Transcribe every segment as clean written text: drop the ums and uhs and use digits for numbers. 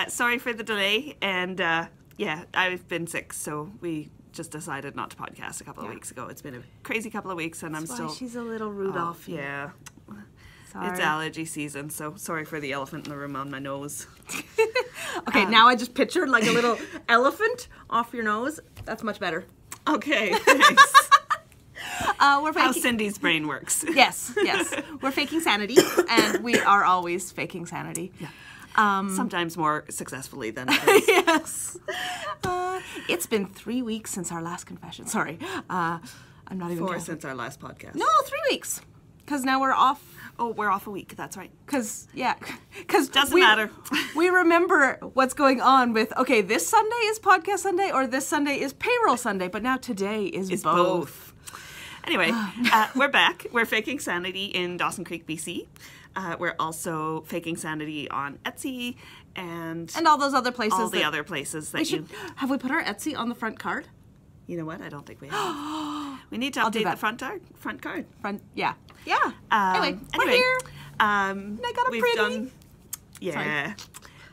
Sorry for the delay, and yeah, I've been sick, so we just decided not to podcast a couple of weeks ago. It's been a crazy couple of weeks, and That's I'm why still... she's a little Rudolph. Yeah. Sorry. It's allergy season, so sorry for the elephant in the room on my nose. Okay, now I just pictured like a little elephant off your nose. That's much better. Okay, thanks. We're faking... How Cindy's brain works. Yes. We're faking sanity, and we are always faking sanity. Yeah. Sometimes more successfully than others. Yes. It's been 3 weeks since our last confession. Sorry. I'm not even 4 counting. since our last podcast. No, 3 weeks. Because now we're off. Oh, we're off a week. That's right. Because Doesn't matter. We remember what's going on with, okay, this Sunday is podcast Sunday, or this Sunday is payroll Sunday, but now today is both. Anyway, we're back. We're faking sanity in Dawson Creek, BC. We're also faking sanity on Etsy and all those other places. All the other places that Have we put our Etsy on the front card? You know what? I don't think we have. We need to update the front card. Yeah. Anyway, we're here. I got a pretty. Yeah. Sorry.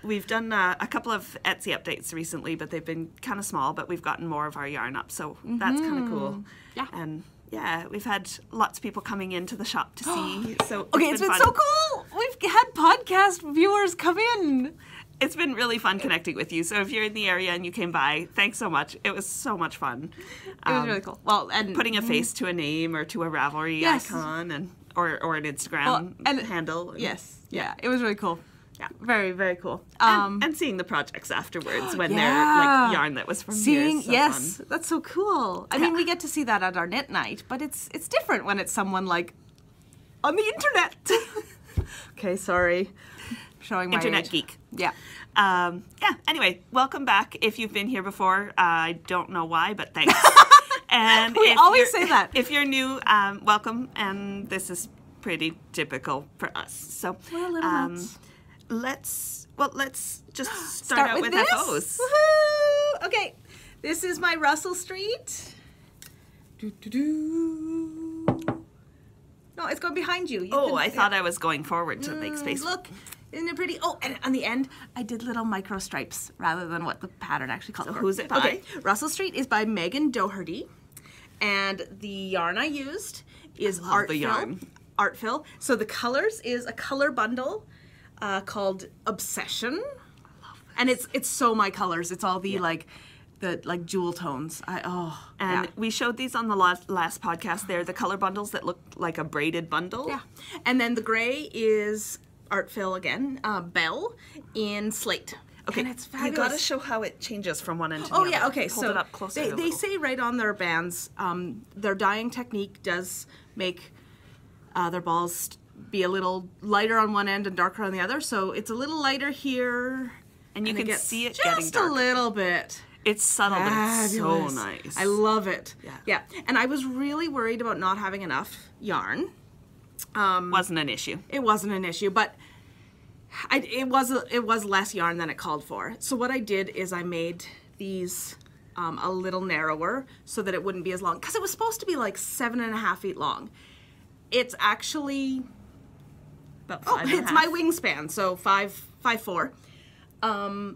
We've done a couple of Etsy updates recently, but they've been kind of small, but we've gotten more of our yarn up, so that's kind of cool. Yeah. And yeah, we've had lots of people coming into the shop to see. So it's been so cool. We've had podcast viewers come in. It's been really fun connecting with you. So if you're in the area and you came by, thanks so much. It was so much fun. It was really cool. Well, and putting a face to a name or to a Ravelry icon or an Instagram handle. Yes. Yeah. It was really cool. Yeah. Very, very cool. And seeing the projects afterwards when they're like yarn that was from here. Yes, that's so cool. I mean, we get to see that at our knit night, but it's different when it's someone like on the internet. Okay, sorry. Showing my internet age. geek. Yeah. Anyway, welcome back. If you've been here before, I don't know why, but thanks. And we always say that. If you're new, welcome. And this is pretty typical for us. So we're a little nuts. Let's just start out with this? FOs. Woohoo! Okay, this is my Russell Street. No, it's going behind you. I thought I was going forward to make space. Look, isn't it pretty? Oh, and on the end, I did little micro stripes rather than what the pattern actually called for. Who's it by? Okay, Russell Street is by Megan Doherty, and the yarn I used is Artfil. So the colors is a color bundle called Obsession, and it's so my colors. It's all the the jewel tones. We showed these on the last podcast. They're the color bundles that look like a braided bundle. Yeah, and then the gray is Artfil again, Belle in Slate. Okay, and it's fabulous. You got to show how it changes from one end to the other. Okay. Hold it up closer. They say right on their bands, their dyeing technique does make their balls be a little lighter on one end and darker on the other. So it's a little lighter here, and you can see it just getting darker. A little bit. It's subtle, but it's so nice. I love it. Yeah. And I was really worried about not having enough yarn. Wasn't an issue. It wasn't an issue, but it was less yarn than it called for. So what I did is I made these a little narrower so that it wouldn't be as long, because it was supposed to be like 7.5 feet long. It's actually about 5.5. It's my wingspan, so 5'4".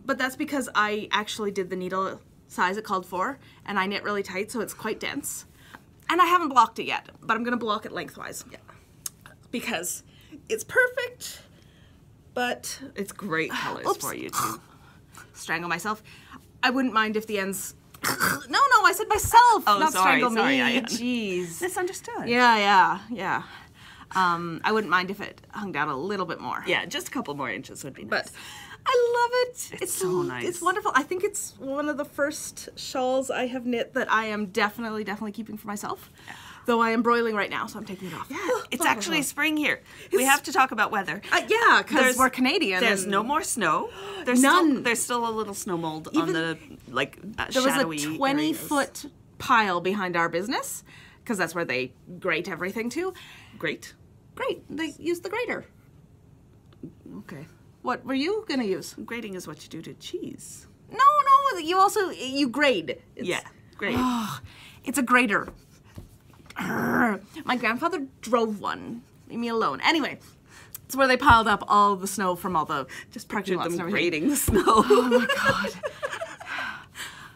But that's because I actually did the needle size it called for, and I knit really tight, so it's quite dense. And I haven't blocked it yet, but I'm gonna block it lengthwise. Yeah. Because it's perfect, but it's great colors for you too. Strangle myself. I wouldn't mind if the ends. No, I said myself. Oh, not sorry, strangle me. Jeez. Misunderstood. Yeah. I wouldn't mind if it hung down a little bit more. Yeah, just a couple more inches would be nice. But I love it. It's so nice. It's wonderful. I think it's one of the first shawls I have knit that I am definitely keeping for myself. Yeah. Though I am broiling right now, so I'm taking it off. Yeah, it's actually spring here. We have to talk about weather. Because we're Canadian. There's no more snow. There's none. There's still a little snow mold on the there shadowy was a 20-foot pile behind our business, because that's where they grate everything to. Grate? They use the grater. Okay. What were you gonna use? Grating is what you do to cheese. No. You grade. Grade. It's a grater. My grandfather drove one. Leave me alone. Anyway, It's where they piled up all the snow from all the Just parking pictured lots them and everything. grading the snow. Oh my god.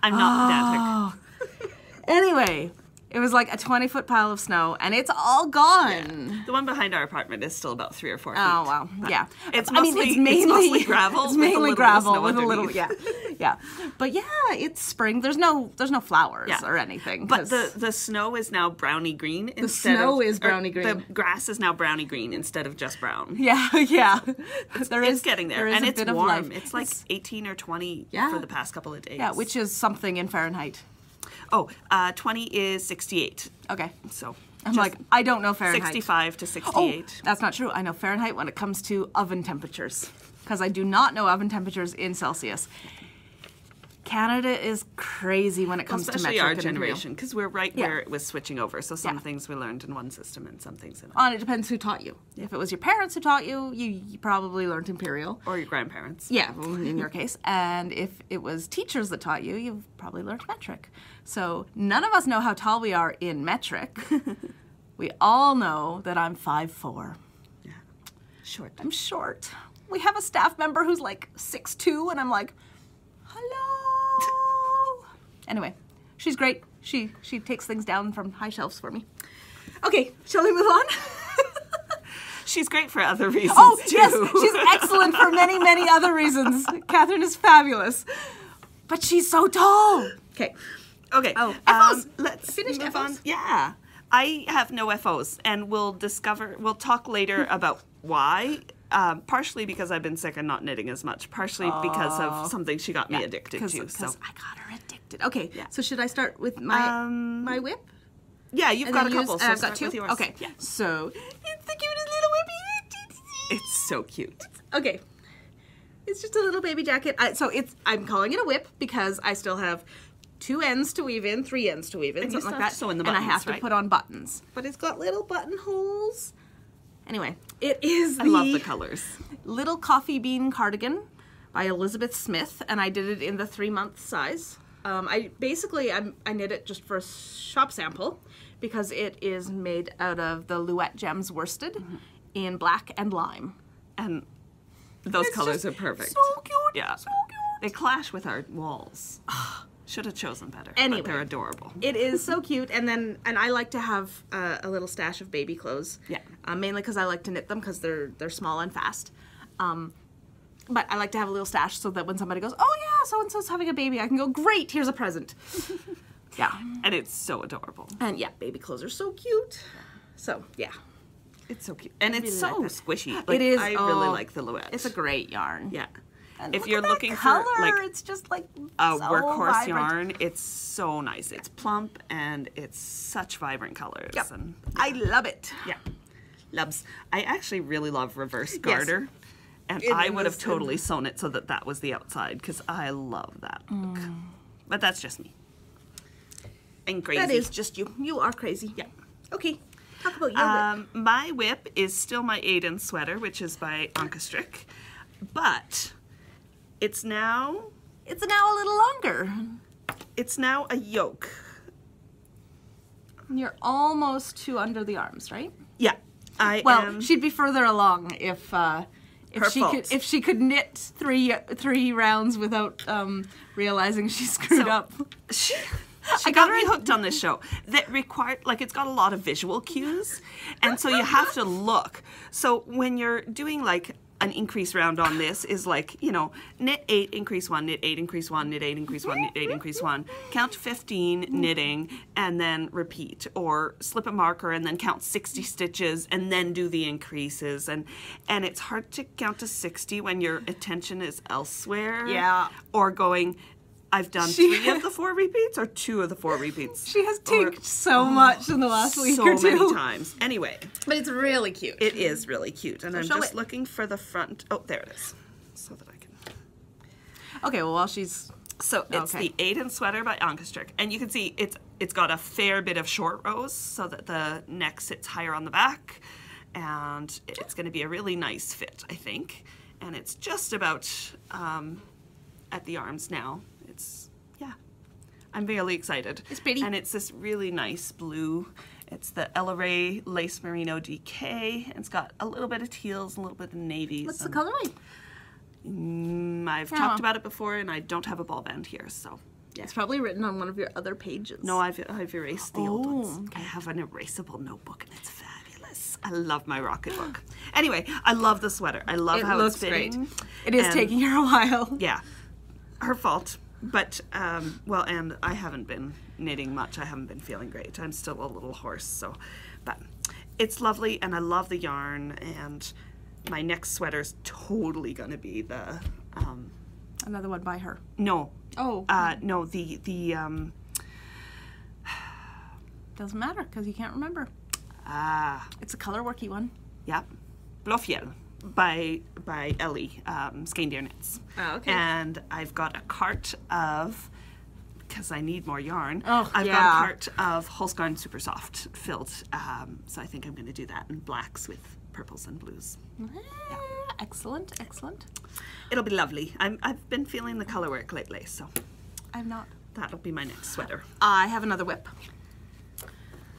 I'm not pedantic. Anyway, it was like a 20-foot pile of snow, and it's all gone. The one behind our apartment is still about 3 or 4 feet. Oh wow, yeah. It's I mean, mostly, it's mainly gravel. It's with mainly a little gravel snow with a little, underneath. yeah. But yeah, it's spring. There's no flowers or anything. But the snow is now browny green. The snow is browny green. The grass is now browny green instead of just brown. Yeah. It's getting there, and it's warm. Life. It's like 18 or 20 for the past couple of days. Yeah, which is something in Fahrenheit. Oh, 20 is 68. Okay. So I'm like, I don't know Fahrenheit. 65 to 68. Oh, that's not true. I know Fahrenheit when it comes to oven temperatures, because I do not know oven temperatures in Celsius. Canada is crazy when it comes to metric. Especially our and imperial. generation, because we're right where it was switching over. So some things we learned in one system and some things in another. And it depends who taught you. If it was your parents who taught you, you probably learned imperial. Or your grandparents. Yeah, well, in your case. And if it was teachers that taught you, you've probably learned metric. So none of us know how tall we are in metric. We all know that I'm 5'4". Yeah. Short. I'm short. We have a staff member who's like 6'2", and I'm like, hello. Anyway, she's great. She takes things down from high shelves for me. Okay, shall we move on? She's great for other reasons, Oh, too. yes, she's excellent for many, many other reasons. Catherine is fabulous. But she's so tall. Okay. Okay. Oh, FOs. Let's Finished move FOs? on. Yeah. I have no FOs, and we'll talk later about why. Partially because I've been sick and not knitting as much. Partially because of something she got me addicted to. Because So I got her addicted. Okay, so should I start with my whip? yeah, you've And got a then couple. So I've start got two. with yours. Okay, Yeah. so it's the cutest little whippy. It's so cute. Okay, it's just a little baby jacket. I'm calling it a whip because I still have 2 ends to weave in, 3 ends to weave in, And you something like still that. have to sew in the and I buttons, have to right? put on buttons. But it's got little buttonholes. Anyway, it is I love the colors. Little Coffee Bean Cardigan by Elizabeth Smith, and I did it in the 3-month size. I knit it just for a shop sample because it is made out of the Louet gems worsted in black and lime. And those It's colors just are perfect. So cute. Yeah. So cute. They clash with our walls. Should have chosen better. Anyway. But they're adorable. It is so cute, and I like to have a little stash of baby clothes. Yeah. Mainly because I like to knit them because they're small and fast. But I like to have a little stash so that when somebody goes, oh yeah, so and so's having a baby, I can go, great, here's a present. Yeah. And it's so adorable. And yeah, baby clothes are so cute. So yeah, It's so cute. And it's really so like that. squishy. Like, it is. I really like the Louet. It's a great yarn. Yeah. And If look you're at that looking color, for like it's just like a so workhorse vibrant. yarn, it's so nice. It's plump and it's such vibrant colors. Yep. And I love it. yeah. Loves. I actually really love reverse garter. And It I would have was- totally sewn it so that was the outside because I love that look. But that's just me. And crazy. That is just you. You are crazy. Yeah. Okay. Talk about your whip. My whip is still my Aden sweater, which is by Ankestrick. But it's now It's now a little longer. it's now a yoke. You're almost to under the arms, right? Yeah. I Well, am she'd be further along if Her she fault. could knit three rounds without realizing she screwed up. She got me hooked on this show that required, like, it's got a lot of visual cues, and so you have to look. So when you're doing like an increase round on this is like, you know, knit 8, increase 1, knit 8, increase 1, knit 8, increase 1, knit 8, increase 1, count to 15 knitting, and then repeat, or slip a marker and then count 60 stitches and then do the increases, and it's hard to count to 60 when your attention is elsewhere. Yeah. Or going, I've done 3 of the 4 repeats or 2 of the 4 repeats. She has tinked so much in the last week or two. So many times. Anyway, But it's really cute. it is really cute. And I'm show just it. looking for the front. Oh, there it is. So that I can. Okay, well, while she's... So it's Okay. the Aden sweater by Ankestrick. And you can see it's got a fair bit of short rows so that the neck sits higher on the back. And it's going to be a really nice fit, I think. And it's just about at the arms now. It's, yeah. I'm really excited. It's pretty. And it's this really nice blue. It's the LRA Lace Merino DK. It's got a little bit of teals, a little bit of navies. What's the colorway? I've talked about it before, and I don't have a ball band here, so. Yeah. It's probably written on one of your other pages. No, I've erased the old ones. Okay. I have an erasable notebook, and it's fabulous. I love my Rocketbook. Anyway, I love the sweater. I love how it's fitting. Great. It is taking her a while. Yeah, her fault. But, well, and I haven't been knitting much. I haven't been feeling great. I'm still a little hoarse, so. But it's lovely, and I love the yarn, and my next sweater's totally going to be the... Another one by her. No. Oh. No, the Doesn't matter, because you can't remember. It's a colorworky one. Yeah. Blafjell by Ellie, Skeindeer Knits. Oh, okay. And I've got a cart of, because I need more yarn, I've got a cart of Holst Garn Supersoft filled. So I think I'm going to do that in blacks with purples and blues. Yeah. Excellent, excellent. It'll be lovely. I've been feeling the color work lately, so I've not. That'll be my next sweater. I have another whip.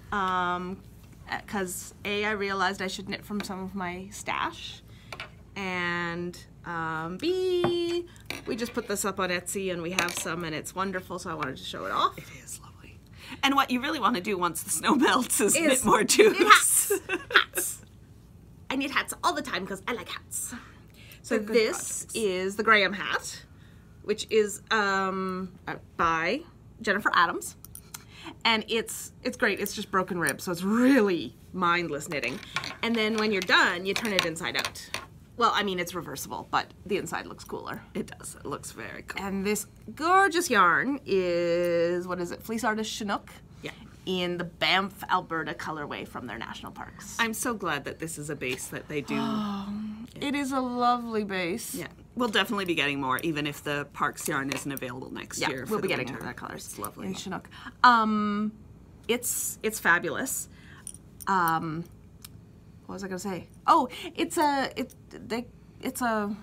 Because I realized I should knit from some of my stash, and B, we just put this up on Etsy and we have some and it's wonderful, so I wanted to show it off. It is lovely. And what you really want to do once the snow melts is knit more tubes. Knit hats. Hats. I knit hats all the time because I like hats. So this is the Graham hat, which is by Jennifer Adams. And it's great. It's just broken rib, so it's really mindless knitting. And then when you're done, you turn it inside out. Well, I mean, it's reversible, but the inside looks cooler. It does. It looks very cool. And this gorgeous yarn is, what is it, Fleece Artist Chinook? Yeah. In the Banff, Alberta colorway from their national parks. I'm so glad that this is a base that they do. It is a lovely base. Yeah. We'll definitely be getting more, even if the parks yarn isn't available next year. We'll be getting winter. more colors. It's lovely. In Chinook. It's fabulous. What was I gonna say? Oh, it's a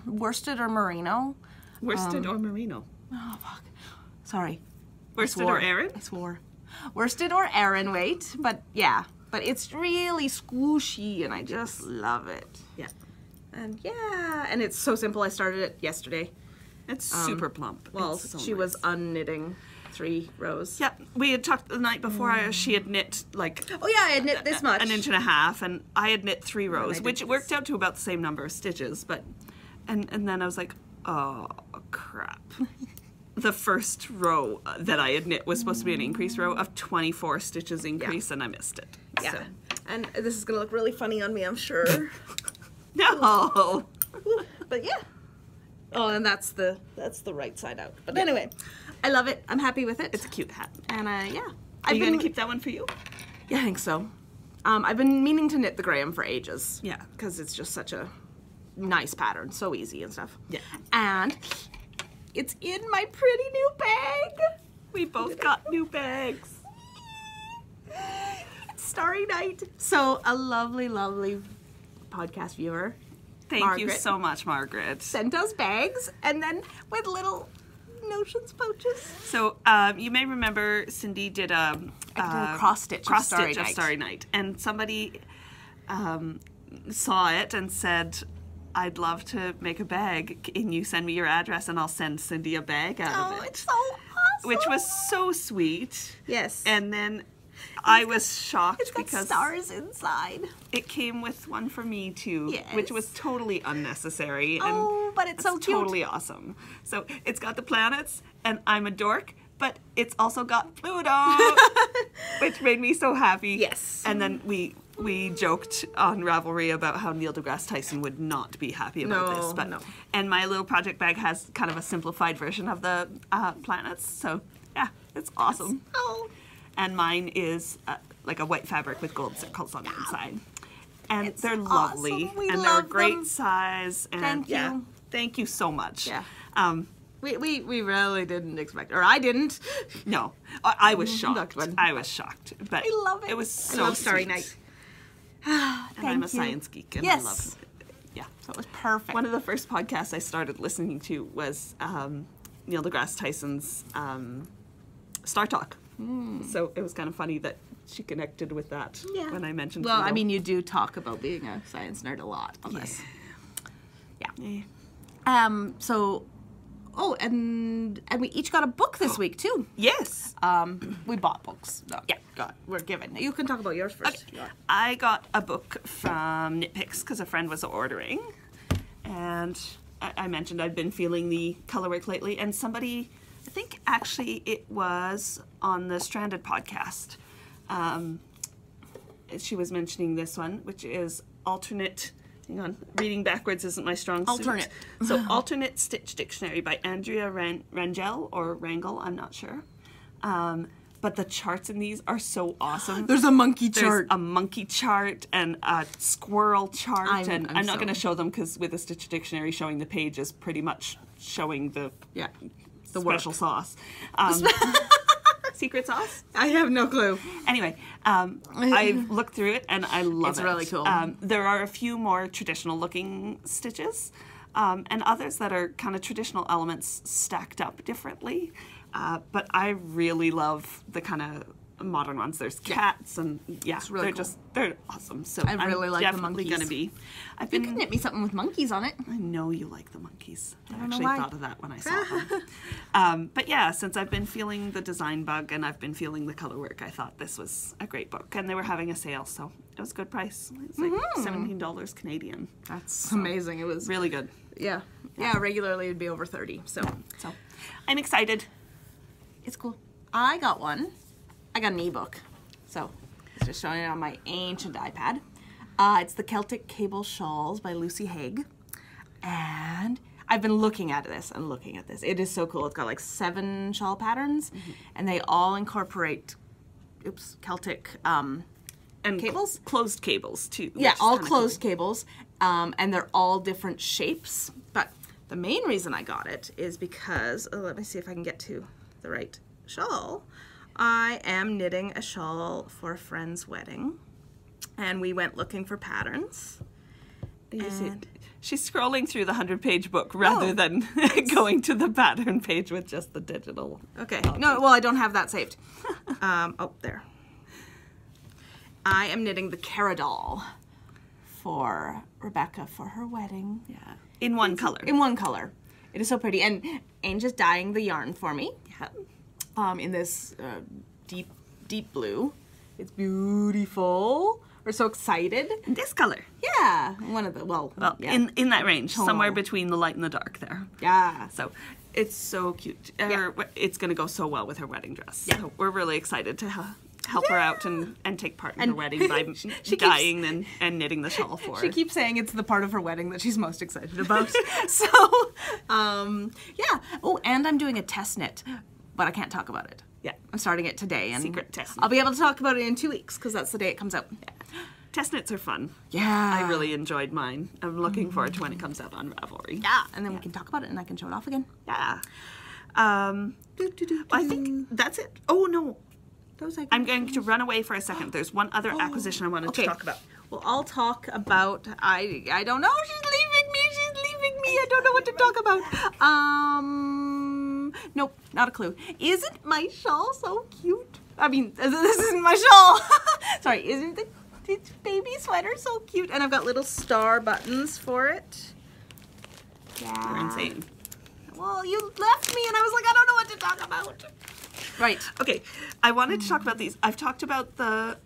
worsted or merino. Worsted or merino? Oh fuck. Sorry. Worsted or Aran? I swore. Worsted or Aran weight, but yeah. But it's really squishy and I just love it. Yeah. And yeah, and it's so simple. I started it yesterday. It's super plump. Well, so she nice. was unknitting 3 rows. Yeah, we had talked the night before. She had knit like Oh yeah, I had knit this much. an inch and a half, and I had knit 3 rows, did which worked out to about the same number of stitches. But and then I was like, oh crap. The first row that I had knit was supposed to be an increase row of 24 stitches increase, and I missed it. Yeah. So. And this is gonna look really funny on me, I'm sure. No. But yeah. Oh, and that's the right side out. But anyway, I love it. I'm happy with it. It's a cute hat. And yeah. Are you gonna keep that one for you? Yeah, I think so. I've been meaning to knit the Graham for ages. Yeah. Because it's just such a nice pattern, so easy and stuff. Yeah. And it's in my pretty new bag. We both got new bags. It's Starry Night. So a lovely, lovely podcast viewer, Thank you so much, Margaret. sent us bags, and then with little notions pouches. So you may remember Cindy did a cross stitch of Starry Night, and somebody saw it and said, "I'd love to make a bag. Can you send me your address and I'll send Cindy a bag out of it?" It's so awesome. Which was so sweet. Yes. And then I was shocked It's got because stars inside. it came with one for me too, Yes. which was totally unnecessary. Oh, and but it's so cute. Totally awesome. So it's got the planets, and I'm a dork, but it's also got Pluto, which made me so happy. Yes. And then we joked on Ravelry about how Neil deGrasse Tyson would not be happy about this. But no. And my little project bag has kind of a simplified version of the planets. So yeah, it's awesome. Oh. And mine is like a white fabric with gold circles on the inside. And It's they're lovely. awesome. We and they're a love great them. size. And Thank you. yeah, thank you so much. Yeah. We really didn't expect, or I didn't. No, I was shocked. one. I was shocked. But I love it. It was so I love Starry sweet. Night. And I'm a you. science geek, and Yes. I love it. Yeah. So it was perfect. One of the first podcasts I started listening to was Neil deGrasse Tyson's Star Talk. So it was kind of funny that she connected with that when I mentioned. Well, Fleece. I mean, you do talk about being a science nerd a lot on this. Yeah. And we each got a book this week too. Yes. We bought books. No, we're given. You can talk about yours first. Okay. I got a book from Knit Picks because a friend was ordering, and I mentioned I'd been feeling the colorwork lately, and somebody, I think actually it was on the Stranded podcast, she was mentioning this one, which is Alternate. Hang on, reading backwards isn't my strong suit. Alternate. So Alternate Stitch Dictionary by Andrea Rangel or Rangel, I'm not sure. But the charts in these are so awesome. There's a monkey There's chart. a monkey chart and a squirrel chart. I'm not so- going to show them because with a Stitch Dictionary, showing the page is pretty much showing the special sauce. Secret sauce? I have no clue. Anyway, I looked through it and I love it. It's really cool. There are a few more traditional looking stitches and others that are kind of traditional elements stacked up differently. But I really love the kind of modern ones. There's cats and really they're awesome. So I really like the definitely monkeys. going to be. You can knit me something with monkeys on it. I know you like the monkeys. I don't know actually why. thought of that when I saw them. But yeah, since I've been feeling the design bug and I've been feeling the color work, I thought this was a great book. And they were having a sale, so it was a good price. It's like $17 Canadian. That's amazing. It was Really good. Yeah. Regularly it'd be over 30. So I'm excited. it's cool. I got an ebook. So it's just showing it on my ancient iPad. It's the Celtic Cable Shawls by Lucy Hague. And I've been looking at this and looking at this. It is so cool. It's got like 7 shawl patterns and they all incorporate Celtic And cables? Closed cables, too. Yeah, which is all kinda closed cables. And they're all different shapes. But the main reason I got it is because, let me see if I can get to the right shawl. I am knitting a shawl for a friend's wedding. And we went looking for patterns. And She's scrolling through the 100-page book rather than going to the pattern page with just the digital. okay. No, well, I don't have that saved. There. I am knitting the Carradal for Rebecca for her wedding. Yeah. In one color. In one color. It is so pretty. And Angel's dyeing the yarn for me. Yeah. In this deep, deep blue. It's beautiful. We're so excited. In this color. Yeah. One of the, in that range, somewhere between the light and the dark there. Yeah. So it's so cute. It's going to go so well with her wedding dress. Yeah. So we're really excited to help her out and take part in her wedding by she dyeing and knitting the shawl for her. She keeps saying it's the part of her wedding that she's most excited about. So, yeah. Oh, and I'm doing a test knit, but I can't talk about it. Yeah. I'm starting it today. And Secret test knit. I'll be able to talk about it in 2 weeks because that's the day it comes out. Yeah. Test knits are fun. Yeah. I really enjoyed mine. I'm looking forward to when it comes out on Ravelry. Yeah. And then we can talk about it and I can show it off again. Yeah. I think that's it. Oh, no. I'm going to run away for a second. There's one other acquisition I wanted to talk about. Well, I'll talk about, I don't know, she's leaving me, I don't know what to talk about. Nope, not a clue. Isn't my shawl so cute? I mean, this isn't my shawl. Sorry, isn't the baby sweater so cute? And I've got little star buttons for it. Yeah. You're insane. Well, you left me and I was like, I don't know what to talk about. Right. Okay, I wanted to talk about these. I've talked about the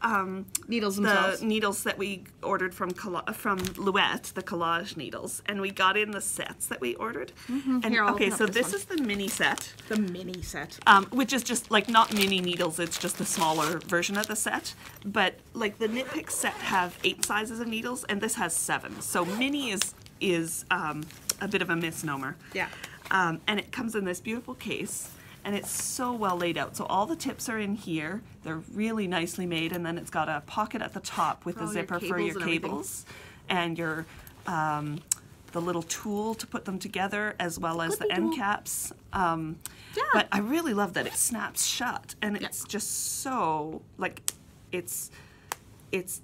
Needles themselves. the needles that we ordered from Louet, the Kollage needles, and we got in the sets that we ordered. And Here, I'll okay, open so up this this is the mini set, The mini set. which is just like not mini needles. It's just the smaller version of the set. But like the Knit Picks set have 8 sizes of needles, and this has 7. So mini is a bit of a misnomer. Yeah. And it comes in this beautiful case. And it's so well laid out. So all the tips are in here. They're really nicely made. And then it's got a pocket at the top with a zipper for your cables and your the little tool to put them together, as well as the end caps. But I really love that it snaps shut, and it's just so like it's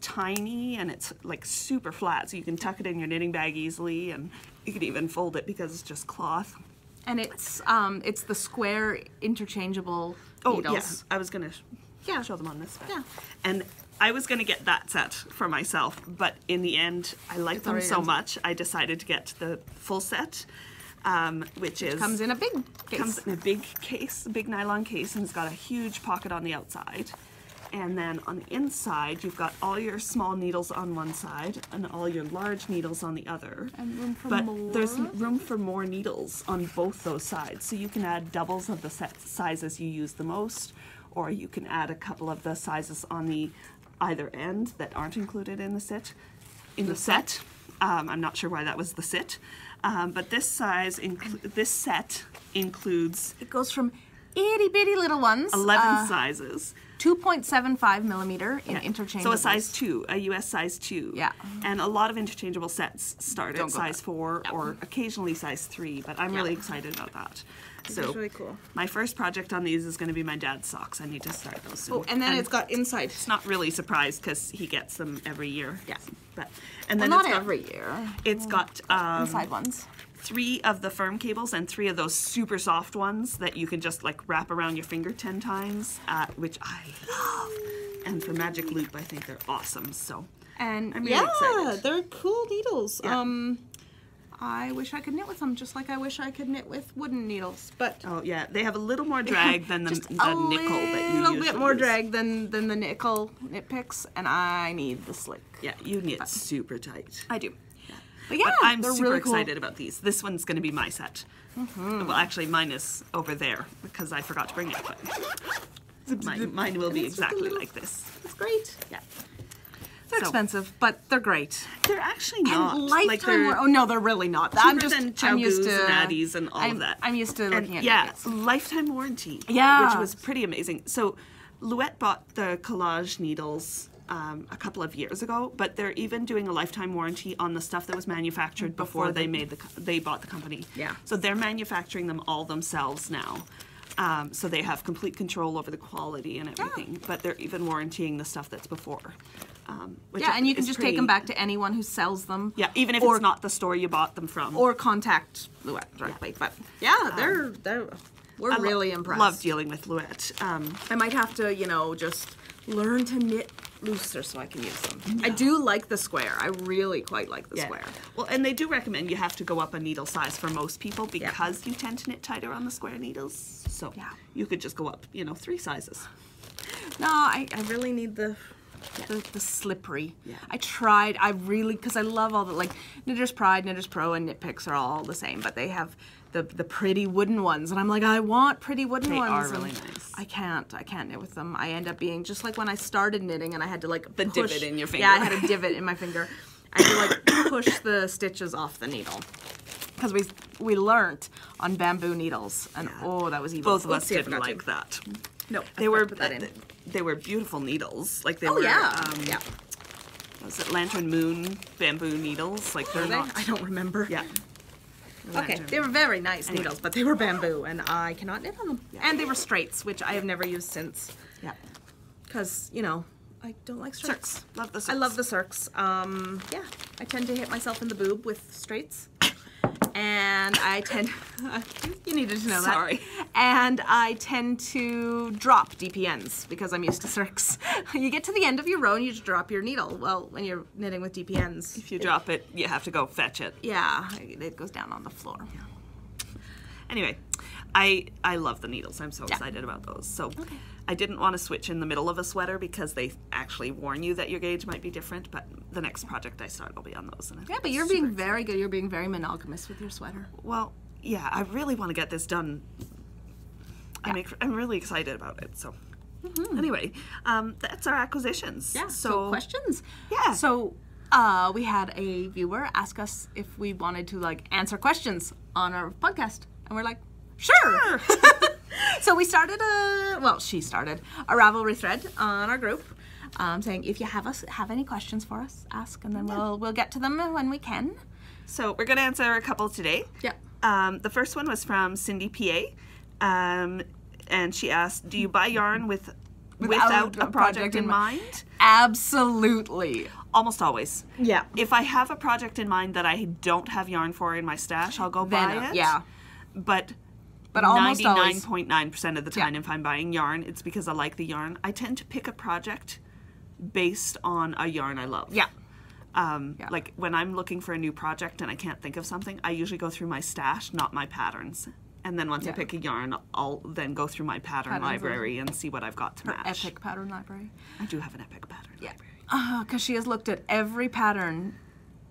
tiny and it's like super flat, so you can tuck it in your knitting bag easily, and you can even fold it because it's just cloth. And it's the square interchangeable Oh, needles. yeah. I was going to show them on this set. Yeah. And I was going to get that set for myself, but in the end, I liked them so much, I decided to get the full set, which comes in a big case. Comes in a big case, a big nylon case, and it's got a huge pocket on the outside. And then on the inside, you've got all your small needles on one side and all your large needles on the other. And room for but more. There's room for more needles on both those sides. So you can add doubles of the sizes you use the most, or you can add a couple of the sizes on the either end that aren't included in the set. I'm not sure why that was the sit. But this set includes... It goes from itty bitty little ones. 11 sizes. 2.75 millimeter in interchangeable. So a size 2, a US size 2. Yeah. And a lot of interchangeable sets start at size 4 or occasionally size 3, but I'm really excited about that. So That's really cool. My first project on these is going to be my dad's socks. I need to start those soon. Oh, and then it's got inside. It's not really surprised because he gets them every year. Yeah. But and then not every year. It's got Inside ones. 3 of the firm cables and 3 of those super soft ones that you can just like wrap around your finger 10 times, which I love. And for Magic Loop, I think they're awesome. So And I'm really excited. they're cool needles. Yeah. I wish I could knit with them, just like I wish I could knit with wooden needles. But Oh yeah, they have a little more drag than the nickel that you a usually little bit more use. drag than the nickel knit picks, and I need the slick. Yeah, you knit super tight. I do. But yeah, But I'm they're super really cool. excited about these. This one's going to be my set. Well, actually, mine is over there because I forgot to bring it. But mine will be exactly like this. It's great. Yeah. They're expensive, but they're great. They're actually not. And lifetime. they're Oh no, they're really not. I'm used to and Addies and all of that. I'm used to looking at knits. Lifetime warranty. Yeah. Which was pretty amazing. So, Louet bought the Kollage needles a couple of years ago, but they're even doing a lifetime warranty on the stuff that was manufactured before they bought the company. Yeah. So they're manufacturing them all themselves now. So they have complete control over the quality and everything, but they're even warrantying the stuff that's before. And you can just take them back to anyone who sells them. Yeah, even if it's not the store you bought them from. Or contact Louet directly. But we're really impressed. Love dealing with Louet. I might have to, just learn to knit looser so I can use them. Yeah. I do like the square. I really quite like the square. Well, and they do recommend you have to go up a needle size for most people because you tend to knit tighter on the square needles. So you could just go up, 3 sizes. No, I really need the slippery. Yeah. I really, because I love all the, Knitter's Pride, Knitter's Pro, and Knit Picks are all the same, but they have the pretty wooden ones, and I'm like, I want pretty wooden ones. They are really nice. I can't knit with them. I end up being just like when I started knitting, and I had to the divot in your finger. Yeah, I had a divot in my finger. I had to push the stitches off the needle. Because we learned on bamboo needles, and that was evil. Both of us didn't like that. No, they were beautiful needles. They were. Was it Lantern Moon bamboo needles? They're not. I don't remember. Yeah. Okay, they were very nice needles, but they were bamboo, and I cannot knit on them. Yeah. And they were straights, which I have never used since. Yeah. Because, I don't like straights. Love the circs. I love the circs. I tend to hit myself in the boob with straights. And I tend... you needed to know that. Sorry. And I tend to drop DPNs because I'm used to circs. You get to the end of your row and you just drop your needle. Well, when you're knitting with DPNs... If you drop it, you have to go fetch it. Yeah, it goes down on the floor. Yeah. Anyway, I love the needles. I'm so excited about those. So I didn't want to switch in the middle of a sweater because they actually warn you that your gauge might be different, but the next project I start will be on those. And but you're being very good. You're being very monogamous with your sweater. Well, yeah, I really want to get this done. Yeah. I'm really excited about it. So anyway, that's our acquisitions. Yeah, so questions? Yeah. So we had a viewer ask us if we wanted to answer questions on our podcast. And we're like, sure. So she started a Ravelry thread on our group saying, if you have any questions for us, ask, and then we'll get to them when we can. So we're going to answer a couple today. Yeah. The first one was from Cindy PA, and she asked, do you buy yarn without a project in mind? Absolutely. Almost always. Yeah. If I have a project in mind that I don't have yarn for in my stash, I'll go buy it. Yeah. But almost always. 99.9% of the time if I'm buying yarn, it's because I like the yarn. I tend to pick a project based on a yarn I love. Yeah. Like when I'm looking for a new project and I can't think of something, I usually go through my stash, not my patterns. And then once I pick a yarn, I'll then go through my pattern library and see what I've got to match. Epic pattern library. I do have an epic pattern library. Because she has looked at every pattern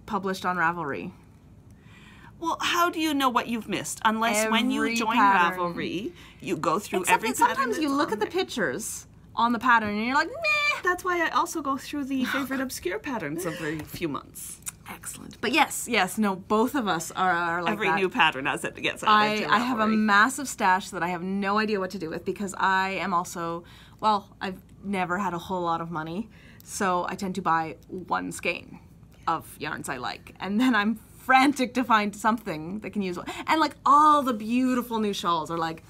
published on Ravelry. Well, how do you know what you've missed? Unless when you join Ravelry, you go through every pattern. Sometimes you look at the pictures on the pattern and you're like, meh. That's why I also go through the favorite obscure patterns every few months. Excellent. But yes, no, both of us are like every that. new pattern as it gets added to Ravelry. I have a massive stash that I have no idea what to do with because I am also, well, I've never had a whole lot of money, so I tend to buy one skein of yarns I like, and then I'm frantic to find something that can use one. And like all the beautiful new shawls are like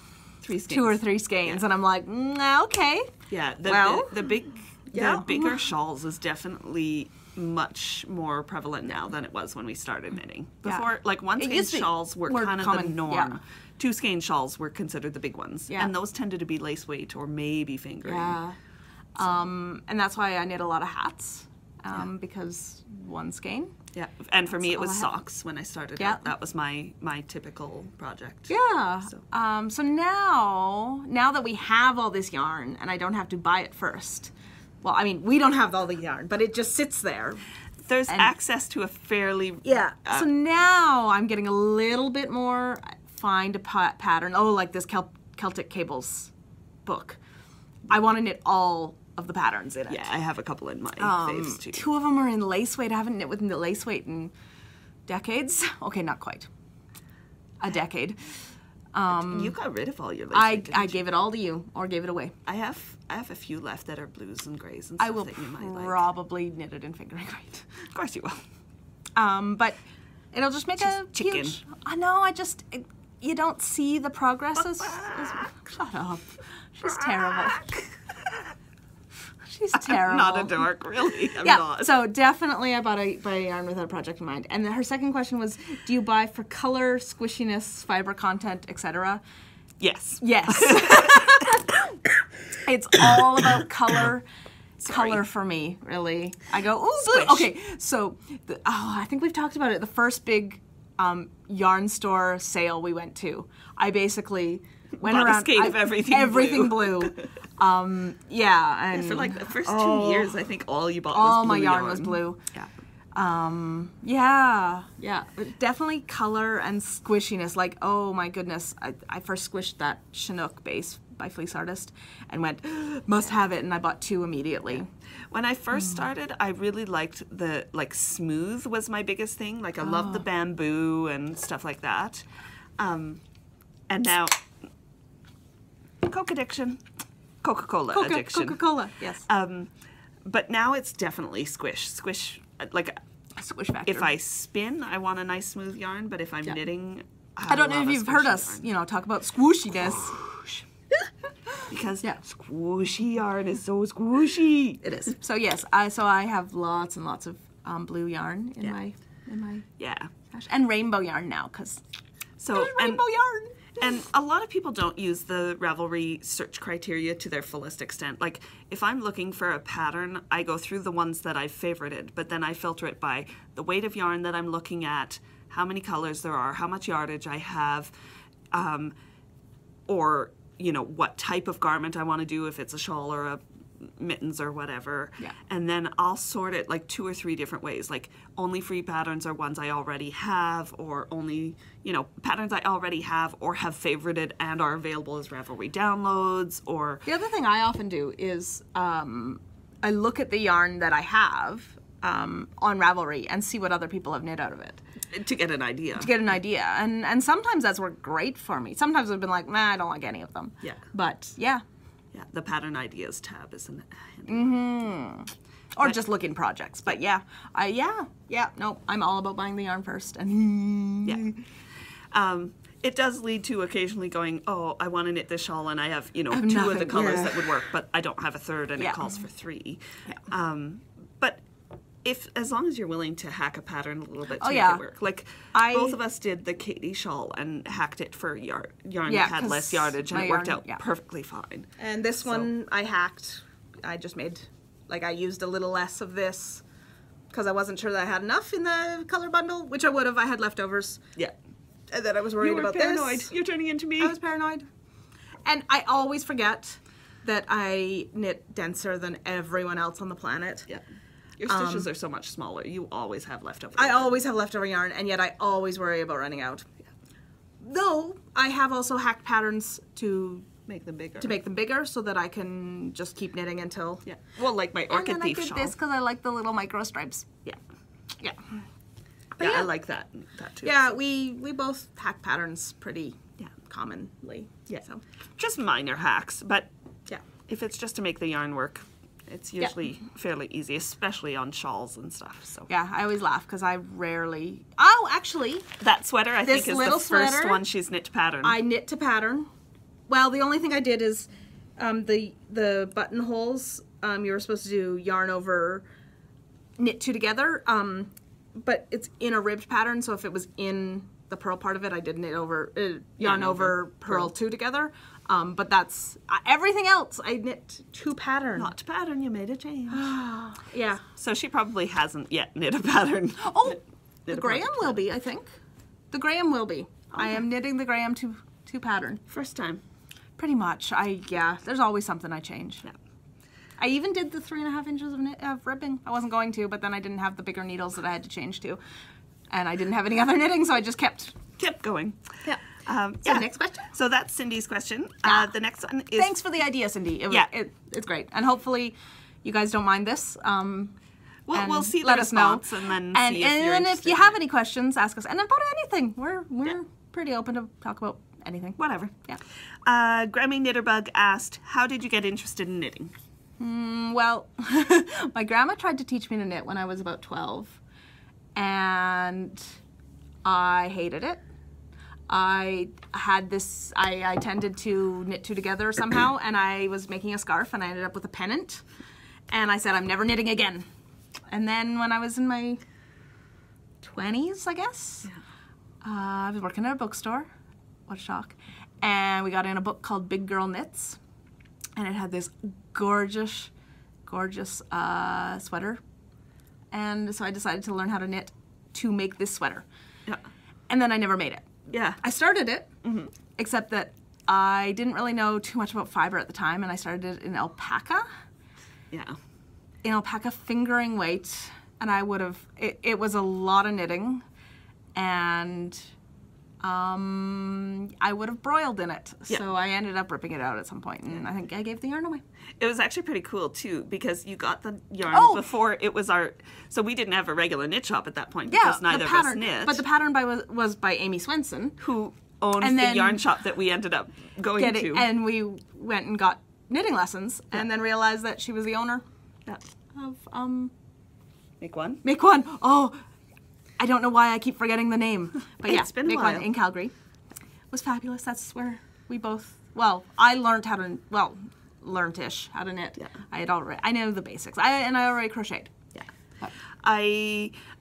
3 skeins. 2 or 3 skeins, and I'm like, okay. Yeah, the bigger shawls is definitely much more prevalent now than it was when we started knitting. Before, like 1 skein shawls were kind of the norm. Yeah. 2 skein shawls were considered the big ones, and those tended to be lace weight or maybe fingering. Yeah, and that's why I knit a lot of hats because 1 skein. Yeah, and for me it was socks when I started out. That was my typical project. Yeah. So now that we have all this yarn and I don't have to buy it first. Well, I mean, we don't have all the yarn, but it just sits there. There's access to a fairly... Yeah. So now I'm getting a little bit more, find a pattern. Oh, like this Celtic Cables book. I want to knit all of the patterns in it. Yeah, I have a couple in my faves too. 2 of them are in lace weight. I haven't knit with the lace weight in decades. Okay, not quite. A decade. You got rid of all your lace weight, I gave it all to you, or gave it away. I have a few left that are blues and grays and stuff I will that you might like. Probably knit it in fingering weight. Of course you will. But it'll just make a chicken. Huge, I know. You don't see the progress as shut up. She's terrible. She's terrible. I'm not a dork, really. I'm not. So definitely I buy a yarn with a project in mind. And her second question was, do you buy for color, squishiness, fiber content, etc.? Yes. Yes. It's all about color. Color for me, really. I go, ooh, blue. Okay, so I think we've talked about it. The first big yarn store sale we went to, I basically went bought around. A skein of everything blue. And for like the first 2 years, I think all you bought was blue. All my yarn was blue. Yeah. But definitely color and squishiness. Like, oh my goodness, I first squished that Chinook base by Fleece Artist and went, must have it, and I bought 2 immediately. Yeah. When I first started, I really liked the, smooth was my biggest thing. Like, I loved the bamboo and stuff like that. And now, Coke addiction. Coca-Cola addiction. Coca-Cola, yes. But now it's definitely squish. Squish, like a squish factor. If I spin, I want a nice smooth yarn, but if I'm knitting, I don't know if you've heard us, talk about squishiness. Because squishy yarn is so squishy. It is. So yes, I have lots and lots of blue yarn in my stash. And rainbow yarn now, because rainbow yarn. And a lot of people don't use the Ravelry search criteria to their fullest extent. Like, if I'm looking for a pattern, I go through the ones that I've favorited, but then I filter it by the weight of yarn that I'm looking at, how many colors there are, how much yardage I have, or, what type of garment I want to do, if it's a shawl or a mittens or whatever. Yeah. And then I'll sort it like 2 or 3 different ways. Like, only free patterns are ones I already have, or only, patterns I already have or have favorited and are available as Ravelry downloads, or... The other thing I often do is I look at the yarn that I have on Ravelry and see what other people have knit out of it. To get an idea. And sometimes that's worked great for me. Sometimes I've been like, I don't like any of them. Yeah. But, yeah. Yeah, the pattern ideas tab isn't it? Or just look in projects. But I'm all about buying the yarn first. And it does lead to occasionally going, I want to knit this shawl and I have, 2 of the colors that would work, but I don't have a third and it calls for 3. Yeah. But as long as you're willing to hack a pattern a little bit to make yeah. it work. Like, both of us did the Katie shawl and hacked it for yarn that had less yardage, and it worked out perfectly fine. And this one I hacked. I just made, like, I used a little less of this because I wasn't sure that I had enough in the color bundle, which I would have. I had leftovers. Yeah. And then I was worried about paranoid. this. You're turning into me. I was paranoid. And I always forget that I knit denser than everyone else on the planet. Yeah. Your stitches are so much smaller. You always have leftover yarn. yarn. I always have leftover yarn, and yet I always worry about running out. Yeah. Though, I have also hacked patterns to make them bigger. So that I can just keep knitting until... Yeah. Well, like my Orchid Thief shawl. And I did this because I like the little micro stripes. Yeah. Yeah. Yeah, I like that too. Yeah, we both hack patterns pretty commonly. Yeah. So just minor hacks, but yeah, if it's just to make the yarn work, it's usually fairly easy, especially on shawls and stuff. So yeah, I always laugh because I rarely. Oh, actually, that sweater I think is the first one she's knit to pattern. I knit to pattern. Well, the only thing I did is the buttonholes. You were supposed to do yarn over, knit two together. But it's in a ribbed pattern, so if it was in the purl part of it, I did knit over yarn over purl two together. But that's everything else. I knit to pattern. Not to pattern. You made a change. Yeah. So she probably hasn't yet knit a pattern. Oh, the Graham will be. I think the Graham will be. Okay. I am knitting the Graham to pattern. First time. Pretty much. There's always something I change. Yeah. I even did the 3.5 inches of ribbing. I wasn't going to, but then I didn't have the bigger needles that I had to change to. And I didn't have any other knitting, so I just kept going. Yeah. So next question? So that's Cindy's question. The next one is... Thanks for the idea, Cindy. It's great. And hopefully you guys don't mind this. We'll see the response and then see if you're And if you have any questions, ask us. And about anything. We're pretty open to talk about anything. Whatever. Yeah. Grammy Knitterbug asked, how did you get interested in knitting? Well, my grandma tried to teach me to knit when I was about 12, and I hated it. I tended to knit two together somehow, and I was making a scarf, and I ended up with a pennant, and I said, I'm never knitting again. And then when I was in my 20s, I guess, I was working at a bookstore, what a shock, and we got in a book called Big Girl Knits, and it had this gorgeous sweater, and so I decided to learn how to knit to make this sweater. Yeah. And then I never made it. Yeah. I started it, except that I didn't really know too much about fiber at the time, and I started it in alpaca. Yeah. In alpaca fingering weight, and I would have, it was a lot of knitting, and I would have broiled in it. Yeah. So I ended up ripping it out at some point, and I think I gave the yarn away. It was actually pretty cool, too, because you got the yarn before it was so we didn't have a regular knit shop at that point, because neither of us knit. But the pattern was by Amy Swenson, who owned the yarn shop that we ended up going to. And we went and got knitting lessons, and then realized that she was the owner of Make One? Make One. Oh, I don't know why I keep forgetting the name. But it's been Make One in Calgary. It was fabulous. That's where we both, I learned how to, learned-ish how to knit. Yeah. I know the basics. I already crocheted. Yeah. But.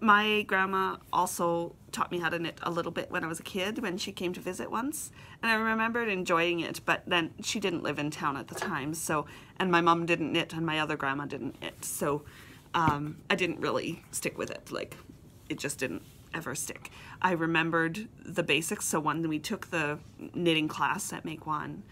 My grandma also taught me how to knit a little bit when I was a kid, when she came to visit once. And I remembered enjoying it, but then she didn't live in town at the time, and my mom didn't knit, and my other grandma didn't knit, so I didn't really stick with it. It just didn't ever stick. I remembered the basics, so when we took the knitting class at Make One,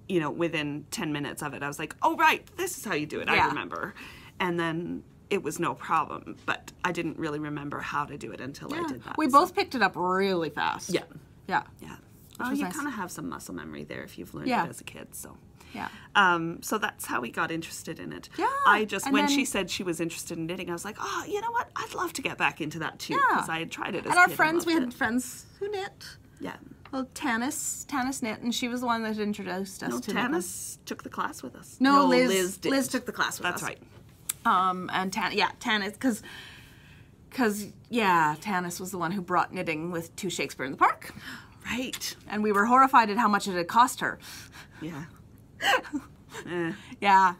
within 10 minutes of it, I was like, oh, right, this is how you do it, I remember. And then it was no problem, but I didn't really remember how to do it until I did that. We both picked it up really fast. Yeah. Yeah. Yeah. Oh, you kind of have some muscle memory there if you've learned it as a kid, so. Yeah. So that's how we got interested in it. Yeah. When she said she was interested in knitting, I was like, oh, you know what? I'd love to get back into that too, because I had tried it as a kid. And our friends, we had friends who knit. Yeah. Well, Tanis knit, and she was the one that introduced us to Tanis took the class with us. No, Liz did. Liz took the class with us. That's right. And Tanis, because Tanis was the one who brought knitting with to Shakespeare in the Park. Right. And we were horrified at how much it had cost her. Yeah. Yeah.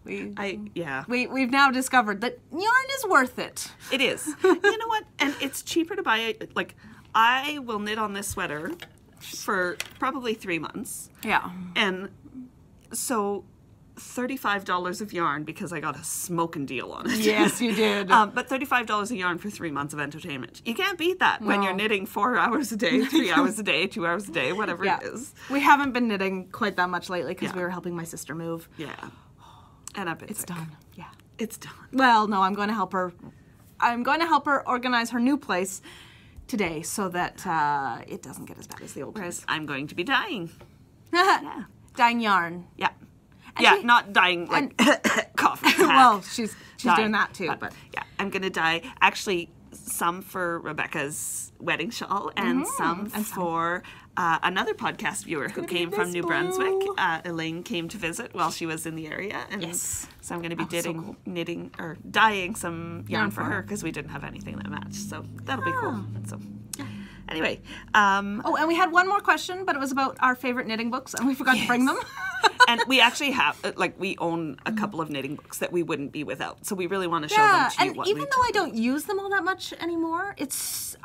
We've now discovered that yarn is worth it. It is. You know what? And it's cheaper to buy. Like, I will knit on this sweater for probably 3 months. Yeah. And so $35 of yarn because I got a smoking deal on it. Yes, you did. But $35 a yarn for 3 months of entertainment. You can't beat that when you're knitting 4 hours a day, 3 hours a day, 2 hours a day, whatever it is. We haven't been knitting quite that much lately because we were helping my sister move. Yeah. And I've been sick. Done. Yeah. It's done. Well, no, I'm going to help her. I'm going to help her organize her new place today so that it doesn't get as bad as the old place. I'm going to be dyeing. Dyeing yarn. Yeah. And not dyeing like coffee. Well, she's doing that too. But yeah, I'm going to dye actually some for Rebecca's wedding shawl and some for another podcast viewer who came from New Brunswick. Elaine came to visit while she was in the area. And so I'm going to be knitting or dyeing some yarn for her because we didn't have anything that matched. So that'll be cool. So anyway. And we had one more question, but it was about our favorite knitting books, and we forgot to bring them. And we actually have, we own a couple of knitting books that we wouldn't be without. So we really want to show them to you. And even though I don't use them all that much anymore,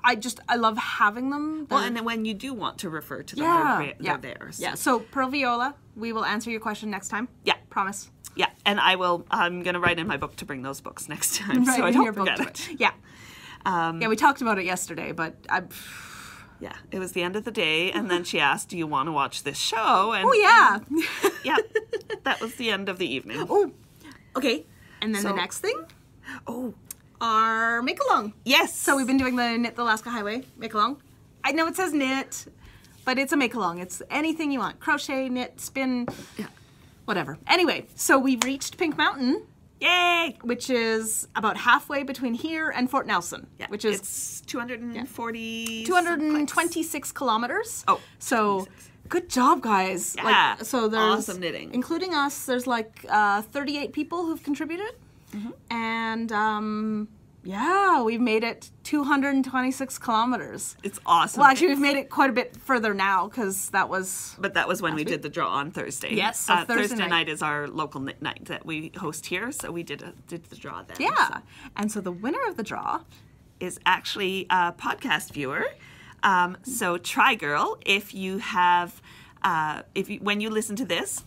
I love having them. Well, and then when you do want to refer to them, they're there. So. Yeah, so Pearl Viola, we will answer your question next time. Yeah. Promise. Yeah, and I'm going to write in my book to bring those books next time so I don't forget it. Yeah. We talked about it yesterday, but yeah, it was the end of the day, and then she asked, do you want to watch this show? And, yeah, that was the end of the evening. Oh, okay. And then the next thing? Our make-along. Yes. So we've been doing the Knit the Alaska Highway make-along. I know it says knit, but it's a make-along. It's anything you want. Crochet, knit, spin, whatever. Anyway, so we've reached Pink Mountain. Yay! Which is about halfway between here and Fort Nelson. Yeah, which is it's 226 kilometers. Oh, so 26. Good job, guys. Yeah, so there's awesome knitting. Including us, there's 38 people who've contributed. And we've made it 226 kilometers. It's awesome. Well, actually, we've made it quite a bit further now because that was... But that was when we did the draw on Thursday. Yes, so Thursday night is our local knit night that we host here, so we did the draw then. Yeah, so. And so the winner of the draw is actually a podcast viewer. So try, girl, if you have... when you listen to this,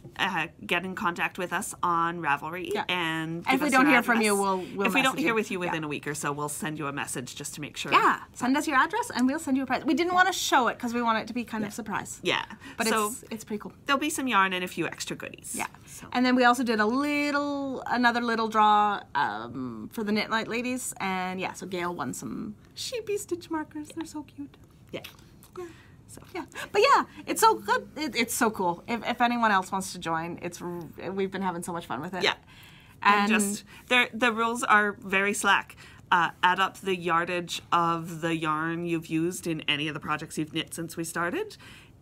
get in contact with us on Ravelry and if we don't hear from you, we'll if we don't hear with you within a week or so, we'll send you a message just to make sure. Yeah, send us your address and we'll send you a prize. We didn't want to show it because we want it to be kind of a surprise. Yeah, but it's pretty cool. There'll be some yarn and a few extra goodies. Yeah, and then we also did another little draw for the Knit Night ladies, and so Gail won some sheepy stitch markers. They're so cute. Yeah. So. Yeah, but it's so good. It's so cool. If anyone else wants to join, we've been having so much fun with it. Yeah, and just the rules are very slack. Add up the yardage of the yarn you've used in any of the projects you've knit since we started,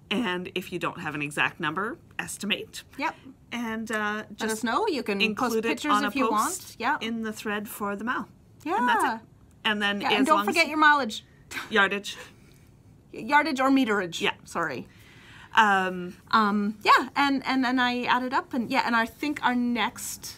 and if you don't have an exact number, estimate. Yep. And let us know. You can include post pictures if you want. Yeah. In the thread for the mile. Yeah. And that's it. And then and don't forget your mileage. Yardage. Yardage or meterage. Yeah. Sorry. And I added up and I think our next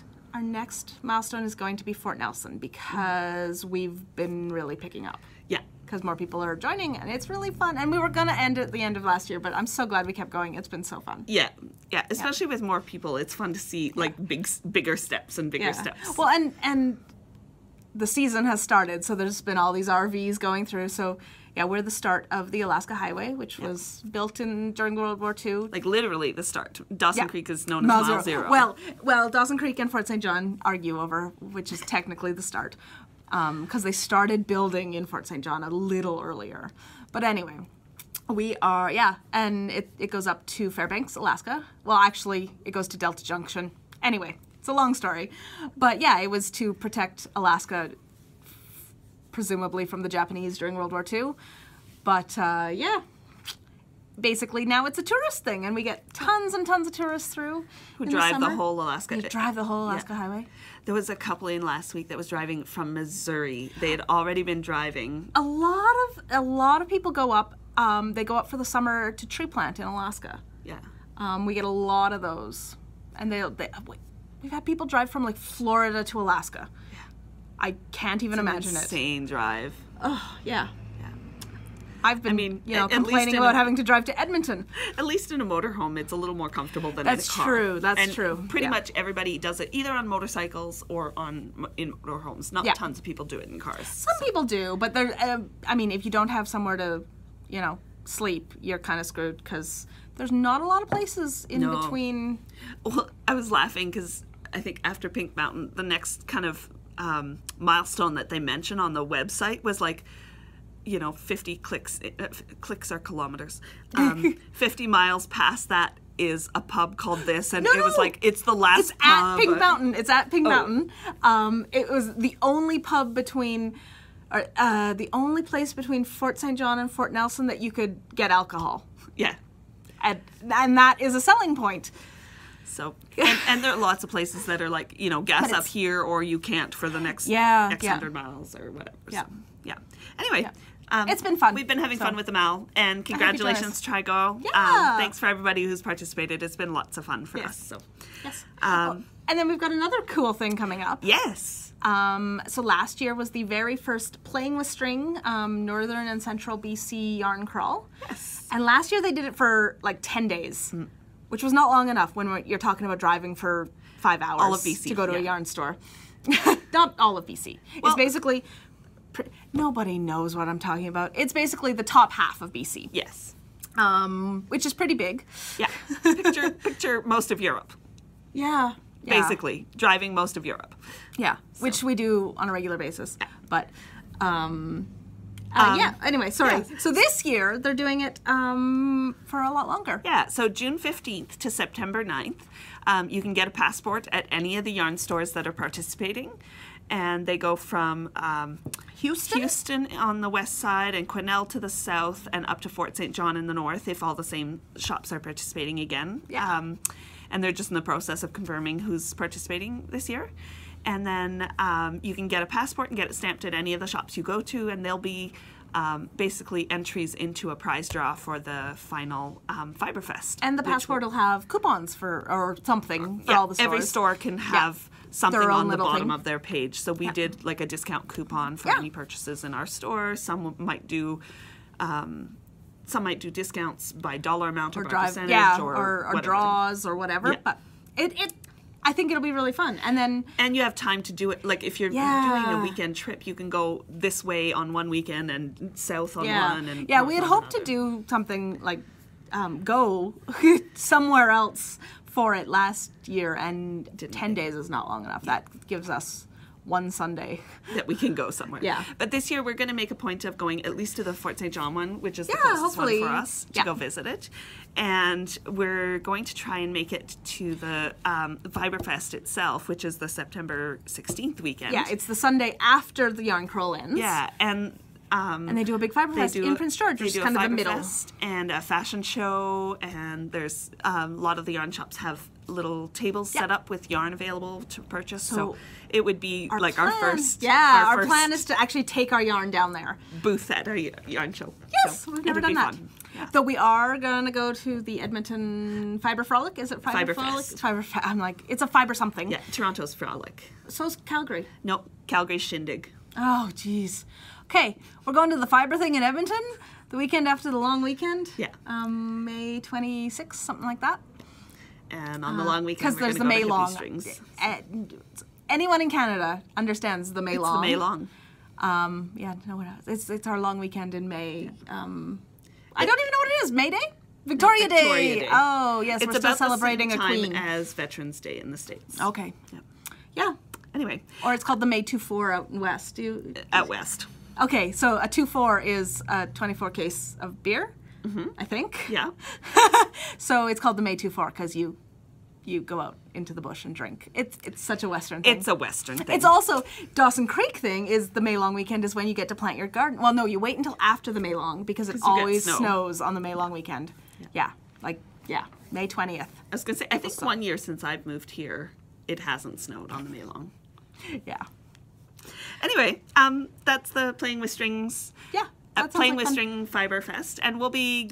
milestone is going to be Fort Nelson because we've been really picking up. Yeah. Because more people are joining and it's really fun. And we were going to end at the end of last year, but I'm so glad we kept going. It's been so fun. Yeah. Yeah. Especially with more people, it's fun to see bigger steps and bigger steps. Well, and the season has started, so there's been all these RVs going through. So we're the start of the Alaska Highway, which was built during World War II. Like literally the start. Dawson Creek is known as Mile Zero. Well, Dawson Creek and Fort St. John argue over which is technically the start, because they started building in Fort St. John a little earlier. But anyway, we are and it goes up to Fairbanks, Alaska. Well, actually, it goes to Delta Junction. Anyway, it's a long story, but it was to protect Alaska. Presumably from the Japanese during World War II. But, basically now it's a tourist thing, and we get tons and tons of tourists through who drive the whole Alaska. They drive the whole Alaska Highway. There was a couple in last week that was driving from Missouri. They had already been driving. A lot of people go up. They go up for the summer to tree plant in Alaska. Yeah. We get a lot of those, and we've had people drive from like Florida to Alaska. Yeah. I can't even imagine it. Insane drive. Oh, yeah. Yeah. I've been, complaining about having to drive to Edmonton. At least in a motorhome, it's a little more comfortable than in a car. That's true. That's true. Pretty much everybody does it either on motorcycles or in motorhomes. Not tons of people do it in cars. Some people do, but there. I mean, if you don't have somewhere to, sleep, you're kind of screwed because there's not a lot of places in between. Well, I was laughing because I think after Pink Mountain, the next kind of milestone that they mention on the website was like, 50 clicks are kilometers. 50 miles past that is a pub called this, and it was like, it's the last pub. At Pink Mountain. It's at Pink Mountain. It was the only pub between, the only place between Fort St. John and Fort Nelson that you could get alcohol. Yeah. And that is a selling point. So, and there are lots of places that are like, gas up here or you can't for the next X hundred miles or whatever. Yeah. So, yeah. Anyway. It's been fun. We've been having fun with the Mal, and congratulations, Trigo. Yeah. Thanks for everybody who's participated. It's been lots of fun for us. So, yes. And then we've got another cool thing coming up. Yes. So last year was the very first Playing with String Northern and Central BC yarn crawl. Yes. And last year they did it for like 10 days, which was not long enough when you're talking about driving for 5 hours all of BC, to go to a yarn store. Not all of BC. It's basically... Nobody knows what I'm talking about. It's basically the top half of BC. Yes. Which is pretty big. Yeah. Picture most of Europe. Yeah. Basically, driving most of Europe. Yeah. So. Which we do on a regular basis. Yeah. But, anyway, sorry. Yeah. So this year, they're doing it for a lot longer. Yeah. So June 15th to September 9th, you can get a passport at any of the yarn stores that are participating. And they go from Houston on the west side and Quesnel to the south and up to Fort St. John in the north if all the same shops are participating again. Yeah. And they're just in the process of confirming who's participating this year. And then you can get a passport and get it stamped at any of the shops you go to, and they'll be basically entries into a prize draw for the final Fiberfest. And the passport will have coupons or something for all the stores. Every store can have something on the bottom of their page. So we did like a discount coupon for any purchases in our store. Some might do discounts by dollar amount or by percentage or draws or whatever. Yeah. But I think it'll be really fun. And you have time to do it. Like if you're doing a weekend trip, you can go this way on one weekend and south on one. And we had hoped to do something like go somewhere else for it last year, and 10 days is not long enough. That gives us one Sunday that we can go somewhere. Yeah. But this year we're going to make a point of going at least to the Fort St. John one, which is the closest one for us to go visit it. And we're going to try and make it to the Fiberfest itself, which is the September 16th weekend. Yeah, it's the Sunday after the yarn crawl ends. Yeah, and they do a big Fiberfest in Prince George, which is kind of the middle. And a fashion show, and there's a lot of the yarn shops have little tables set up with yarn available to purchase. So it would be our first. Yeah, our plan is to actually take our yarn down there. Booth at a yarn show. Yes, so we've never done that. Yeah. Though we are going to go to the Edmonton Fiber Frolic. Is it Fiber Frolic? I'm like, it's a fiber something. Yeah, Toronto's Frolic. So's Calgary. Nope, Calgary's Shindig. Oh, jeez. Okay, we're going to the fiber thing in Edmonton the weekend after the long weekend. Yeah. May 26th, something like that. And on the long weekend, because there's the May long. Anyone in Canada understands the May long. It's the May long. It's our long weekend in May. I don't even know what it is. May Day? Victoria Day. Oh, yes, it's we're still celebrating the same a queen. time as Veterans Day in the States. Okay. Yeah. Anyway. Or it's called the May 2-4 out in West. Out West. Okay, so a 2-4 is a 24 case of beer, I think. Yeah. So it's called the May 2-4 because you go out into the bush and drink. It's such a Western thing. It's a Western thing. It's also, Dawson Creek thing is the May long weekend is when you get to plant your garden. Well, no, you wait until after the May long because it always snows on the May long weekend. Yeah. May 20th. I was going to say, I think 1 year since I've moved here, it hasn't snowed on the May long. Yeah. Anyway, that's the Playing with Strings. Yeah. Playing with String Fiber Fest, and we'll be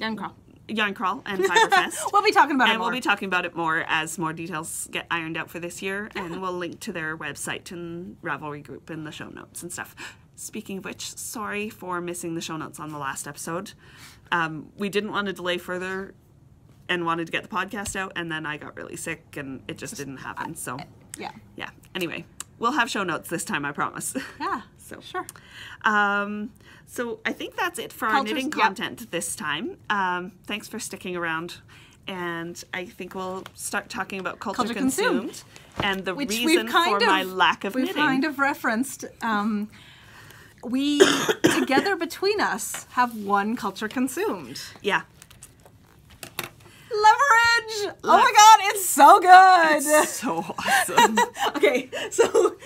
Yarn Crawl and Fiberfest. We'll be talking about it and more. we'll be talking about it more as more details get ironed out for this year, and we'll link to their website and Ravelry group in the show notes and stuff. Speaking of which, sorry for missing the show notes on the last episode. We didn't want to delay further and wanted to get the podcast out, and then I got really sick and it just didn't happen. So yeah. Anyway, we'll have show notes this time, I promise. Yeah. So sure. So I think that's it for our knitting content this time. Thanks for sticking around. And I think we'll start talking about culture consumed and the reason for my lack of knitting. We've kind of referenced. We, together between us, have one culture consumed. Yeah. Leverage! Oh my god, it's so good! It's so awesome. Okay, so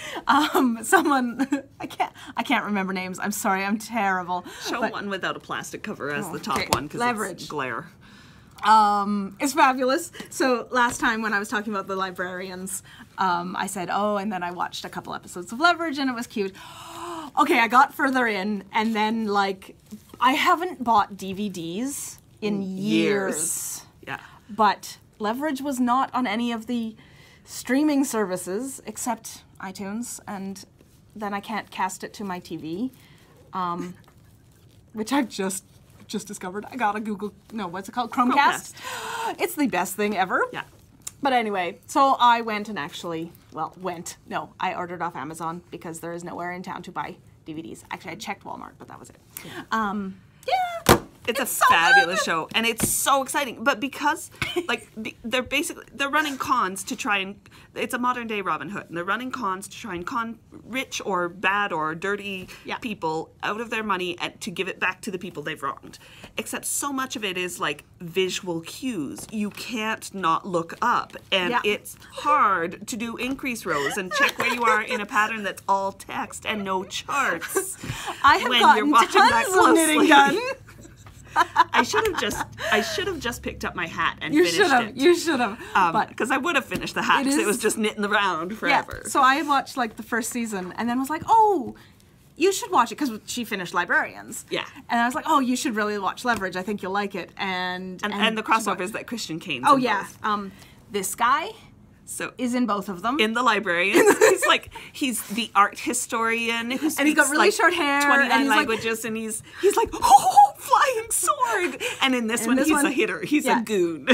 someone I can't remember names. I'm sorry, I'm terrible. Show one without a plastic cover as the top okay. one because Leverage. It's glare. It's fabulous. So last time when I was talking about the librarians, I said, oh, and then I watched a couple episodes of Leverage and it was cute. Okay, I got further in and then like I haven't bought DVDs in years. Yeah. But Leverage was not on any of the streaming services except iTunes, and then I can't cast it to my TV, which I've just discovered. I got a what's it called? Chromecast. It's the best thing ever. Yeah. But anyway, so I went and I ordered off Amazon because there is nowhere in town to buy DVDs. Actually, I checked Walmart, but that was it. Yeah. It's a so fabulous good. show, and it's so exciting. But because, like, they're running cons to try and, it's a modern day Robin Hood, and they're running cons to try and con rich or bad or dirty people out of their money and to give it back to the people they've wronged. Except so much of it is like visual cues. You can't not look up, and it's hard to do increase rows and check where you are in a pattern that's all text and no charts. I have gotten tons of knitting done. I should have just picked up my hat and finished it. You should have. Because I would have finished the hat because it was just knitting around forever. Yeah, so I watched like the first season and then was like, oh, you should watch it because she finished Librarians. Yeah. And I was like, oh, you should really watch Leverage. I think you'll like it. And the crossovers that Christian Kane's Oh in yeah. both. This guy So is in both of them. in the Librarians, he's the art historian who speaks, and he's got really short hair, 29 and he's languages, and he's like, oh, flying sword. And in this one, he's a hitter. He's a goon.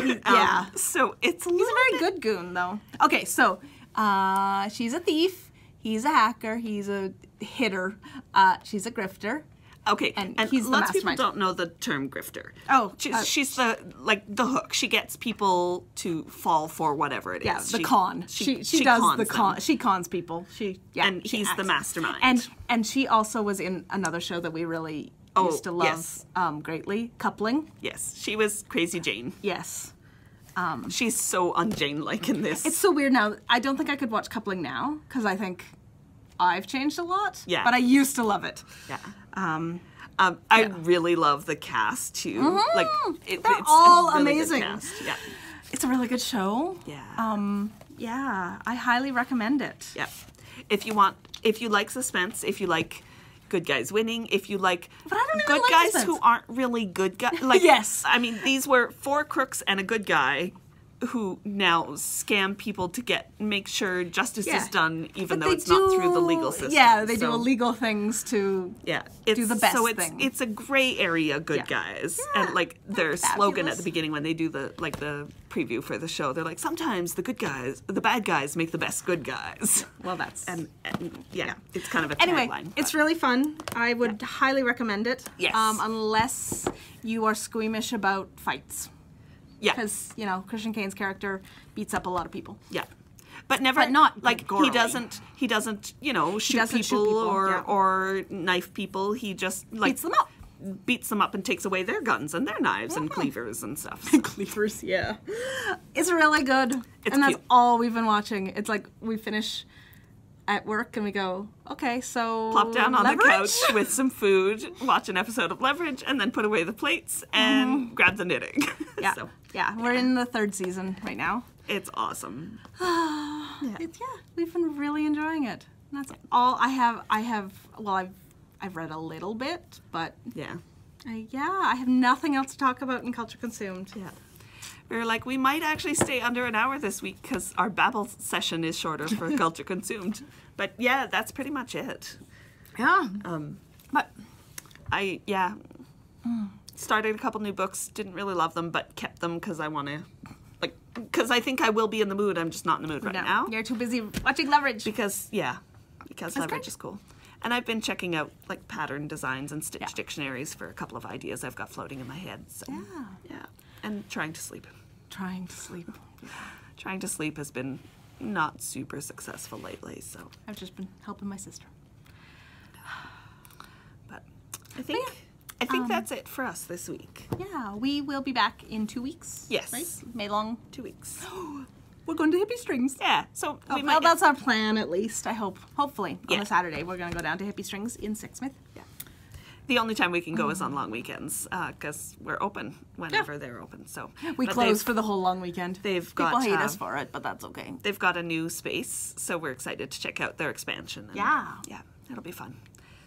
So he's a very good goon, though. Okay, so she's a thief. He's a hacker. He's a hitter. She's a grifter. Okay, and he's the lots of people mastermind. don't know the term grifter. Oh, she's the hook. She gets people to fall for whatever it is. Yeah, the con. She does cons the con. them. She cons people. And he's the mastermind. And she also was in another show that we really used to love greatly, Coupling. Yes, she was Crazy Jane. Yes. She's so un-Jane-like in this. It's so weird now. I don't think I could watch Coupling now because I think I've changed a lot. Yeah. But I used to love it. Yeah. I really love the cast too. Mm-hmm. Like they're it's all a really amazing. Good cast. Yeah. It's a really good show. Yeah. Yeah, I highly recommend it. Yeah. If you like suspense, if you like good guys winning, if you like But I don't even good like guys suspense. who aren't really good guys, like Yes. I mean, these were 4 crooks and a good guy who now scam people to make sure justice is done, even though it's not through the legal system. Yeah, they do illegal things to do the best thing. It's a gray area, good guys, and like their slogan at the beginning when they do the preview for the show, they're like, sometimes the bad guys make the best good guys. Well, that's and it's kind of a anyway. tagline. It's really fun. I would highly recommend it. Yes. Unless you are squeamish about fights. Yeah. Because, Christian Kane's character beats up a lot of people. Yeah. But not like gorily. he doesn't shoot doesn't shoot people people, or knife people. He just beats them up and takes away their guns and their knives and cleavers and stuff. So. Cleavers, yeah. It's really good. It's and that's cute. all we've been watching. It's like we finish at work and we go, okay, so Plop down on Leverage? the couch with some food, watch an episode of Leverage, and then put away the plates and grab the knitting. Yeah. So, yeah, we're in the 3rd season right now. it's awesome. We've been really enjoying it. And that's all I have. I've read a little bit, but Yeah. Yeah, I have nothing else to talk about in Culture Consumed. Yeah. We were like, we might actually stay under an hour this week because our Babel session is shorter for Culture Consumed. But yeah, that's pretty much it. Yeah. But I started a couple new books, didn't really love them, but kept them because I want to, because I think I will be in the mood. I'm just not in the mood right now. You're too busy watching Leverage. Because Leverage is cool. And I've been checking out like pattern designs and stitch dictionaries for a couple of ideas I've got floating in my head. So yeah. And trying to sleep. Trying to sleep. Trying to sleep has been not super successful lately, so I've just been helping my sister. But I think that's it for us this week. Yeah, we will be back in 2 weeks. Yes. Right? May long 2 weeks. We're going to Hippie Strings. Yeah. So that's our plan at least, I hope. Hopefully on a Saturday we're going to go down to Hippie Strings in Sixsmith. Yeah. The only time we can go is on long weekends because we're open whenever they're open. So we close for the whole long weekend. People hate us for it, but that's okay. They've got a new space, so we're excited to check out their expansion. And yeah, it'll be fun.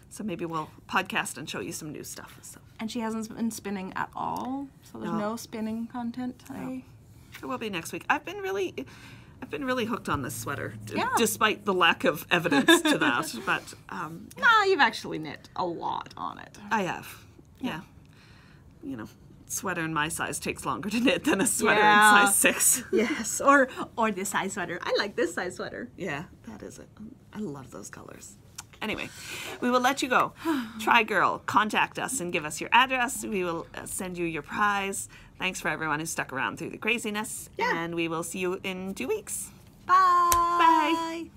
So maybe we'll podcast and show you some new stuff. So. And she hasn't been spinning at all, so there's no spinning content today. It will be next week. I've been really hooked on this sweater, despite the lack of evidence to that. But you've actually knit a lot on it. I have, yeah. You know, sweater in my size takes longer to knit than a sweater in size 6. Yes, or this size sweater. I like this size sweater. Yeah, that is it. I love those colors. Anyway, we will let you go. Try Girl, contact us and give us your address. We will send you your prize. Thanks for everyone who stuck around through the craziness. Yeah. And we will see you in 2 weeks. Bye. Bye.